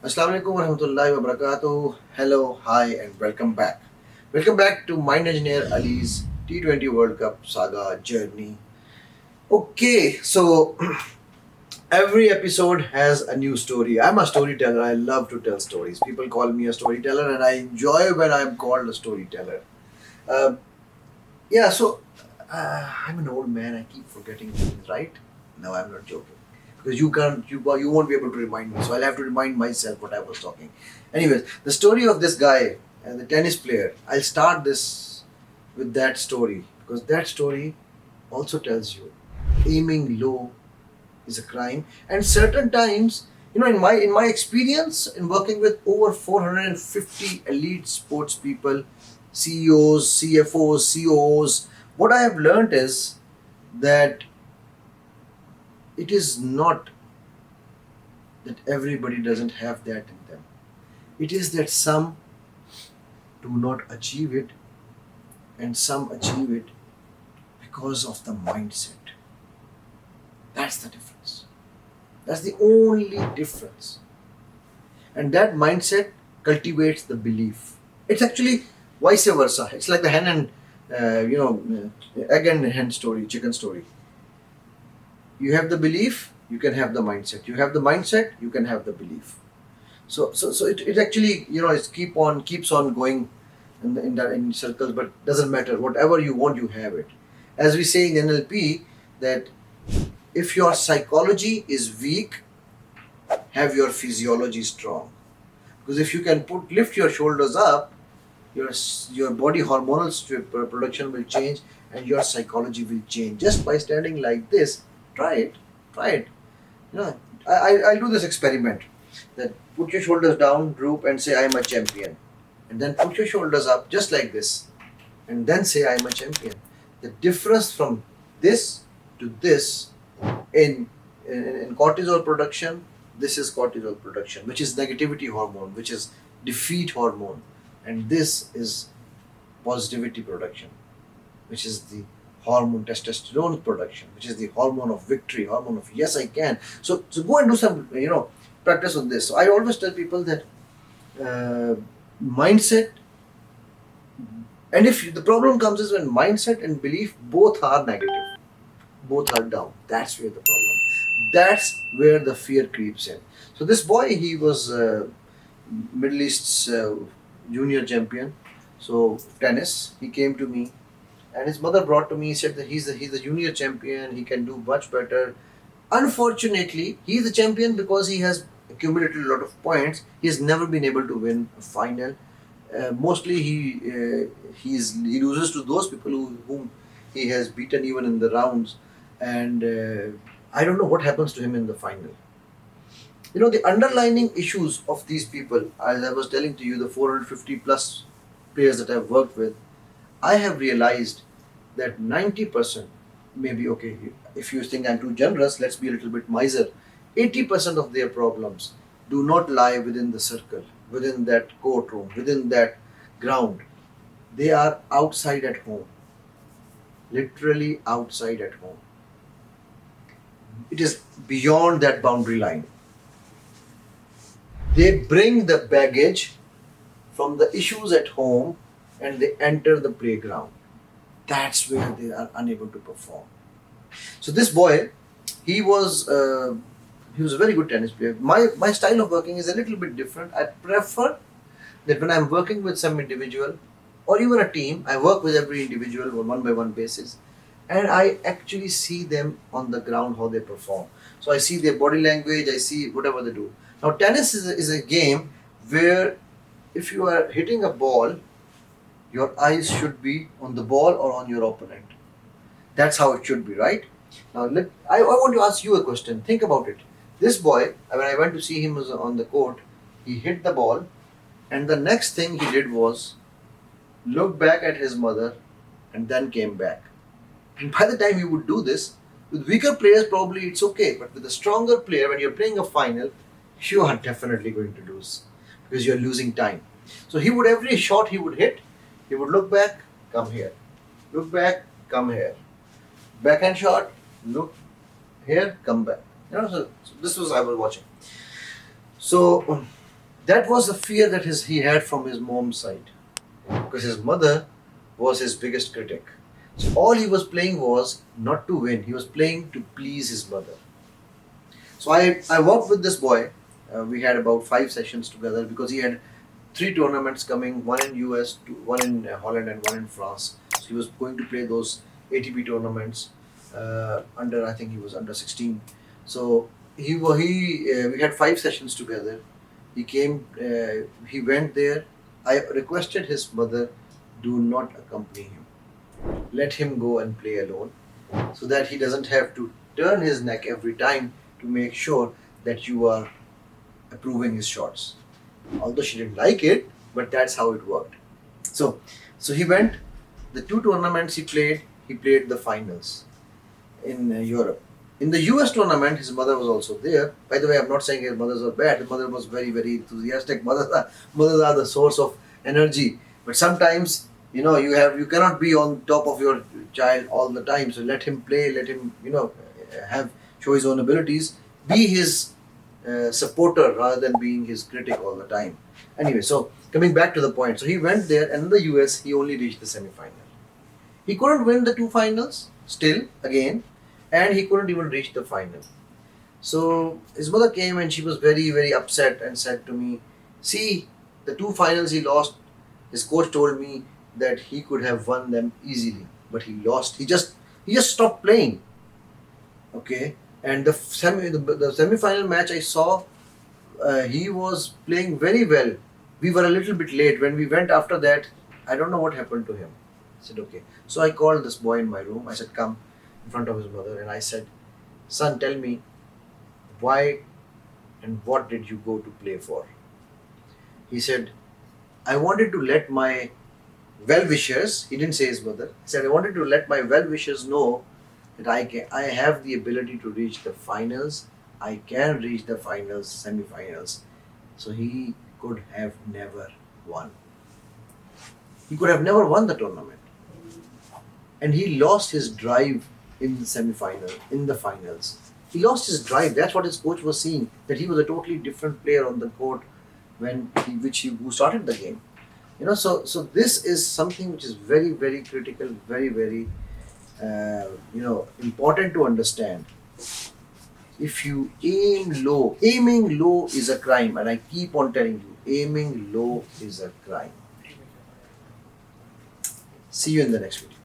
Assalamu alaikum warahmatullahi wabarakatuh. Hello, hi, and welcome back. Welcome back to Mind Engineer Ali's T20 World Cup saga journey. Okay, so every episode has a new story. I'm a storyteller. I love to tell stories. People call me a storyteller, and I enjoy when I'm called a storyteller. Uh, yeah, so I'm an old man. I keep forgetting things, right? No, I'm not joking. Because you won't be able to remind me. So I'll have to remind myself what I was talking. Anyways, the story of this guy and the tennis player. I'll start this with that story because that story also tells you aiming low is a crime. And certain times, in my experience in working with over 450 elite sports people, CEOs, CFOs, COOs, what I have learned is that it is not that everybody doesn't have that in them. It is that some do not achieve it and some achieve it because of the mindset. That's the difference. That's the only difference. And that mindset cultivates the belief. It's actually vice versa. It's like the hen and egg and hen story, chicken story. You have the belief, you can have the mindset. You have the mindset, you can have the belief. So it actually it keeps on going in circles, but doesn't matter. Whatever you want, you have it. As we say in NLP, that if your psychology is weak, have your physiology strong. Because if you can lift your shoulders up, your body hormonal production will change and your psychology will change just by standing like this. Try it. You know, I'll do this experiment. That put your shoulders down, droop, and say I am a champion, and then put your shoulders up just like this, and then say I am a champion. The difference from this to this in cortisol production, this is cortisol production, which is negativity hormone, which is defeat hormone, and this is positivity production, which is the hormone testosterone production, which is the hormone of victory, hormone of yes I can. So go and do some practice on this. So I always tell people that mindset, and if the problem comes is when mindset and belief both are negative, both are down. That's where the problem. That's where the fear creeps in. So this boy, he was Middle East's junior champion. So tennis, he came to me, and his mother brought to me. He said that he's a junior champion. He can do much better. Unfortunately, he's a champion because he has accumulated a lot of points. He has never been able to win a final. Mostly, he loses to those people whom he has beaten even in the rounds, and I don't know what happens to him in the final. The underlying issues of these people, as I was telling to you, the 450 plus players that I've worked with, I have realized that 90%, maybe okay, if you think I'm too generous, let's be a little bit miser. 80% of their problems do not lie within the circle, within that courtroom, within that ground. They are outside at home, literally outside at home. It is beyond that boundary line. They bring the baggage from the issues at home and they enter the playground. That's where they are unable to perform. So this boy, he was uh, he was a very good tennis player. My style of working is a little bit different. I prefer that when I'm working with some individual or even a team, I work with every individual on one by one basis, and I actually see them on the ground how they perform. So I see their body language, I see whatever they do. Now tennis is a game where if you are hitting a ball, your eyes should be on the ball or on your opponent. That's how it should be, right? Now, I want to ask you a question. Think about it. This boy, when I went to see him was on the court, he hit the ball, and the next thing he did was look back at his mother and then came back. And by the time he would do this, with weaker players, probably it's okay, but with a stronger player, when you're playing a final, you are definitely going to lose because you're losing time. So he would, every shot he would hit, he would look back, come here. Look back, come here. Backhand shot, look here, come back. So this was I was watching. So That was the fear that he had from his mom's side, because his mother was his biggest critic. So all he was playing was not to win, he was playing to please his mother. So I worked with this boy. We had about 5 sessions together because he had 3 tournaments coming, one in US, one in Holland, and one in France. So he was going to play those ATP tournaments under, I think he was under 16. So we had 5 sessions together. He came, he went there. I requested his mother, do not accompany him. Let him go and play alone, so that he doesn't have to turn his neck every time to make sure that you are approving his shots. Although she didn't like it, but that's how it worked. So, so he went. The 2 tournaments he played the finals in Europe. In the US tournament, his mother was also there. By the way, I'm not saying his mothers are bad. His mother was very, very enthusiastic. Mothers are the source of energy. But sometimes, you cannot be on top of your child all the time. So let him play. Let him, have show his own abilities. Be his supporter rather than being his critic all the time. Anyway, so coming back to the point, so he went there, and in the US, he only reached the semi-final. He couldn't win the 2 finals still again, and he couldn't even reach the final. So his mother came and she was very, very upset and said to me, "See, the 2 finals he lost. His coach told me that he could have won them easily, but he lost. He just stopped playing." Okay, and the semi-final match I saw, he was playing very well. We were a little bit late when we went after that. I don't know what happened to him. I said, okay. So I called this boy in my room. I said, come in front of his mother, and I said, son, tell me, why and what did you go to play for? He said, I wanted to let my well wishers, he didn't say his mother, he said, I wanted to let my well wishers know that I have the ability to reach the finals. I can reach the finals, semi-finals. So he could have never won. He could have never won the tournament. And he lost his drive in the semi-final, in the finals. He lost his drive. That's what his coach was seeing, that he was a totally different player on the court who started the game. So this is something which is very, very critical, very, very important to understand. If you aiming low is a crime, and I keep on telling you, aiming low is a crime. See you in the next video.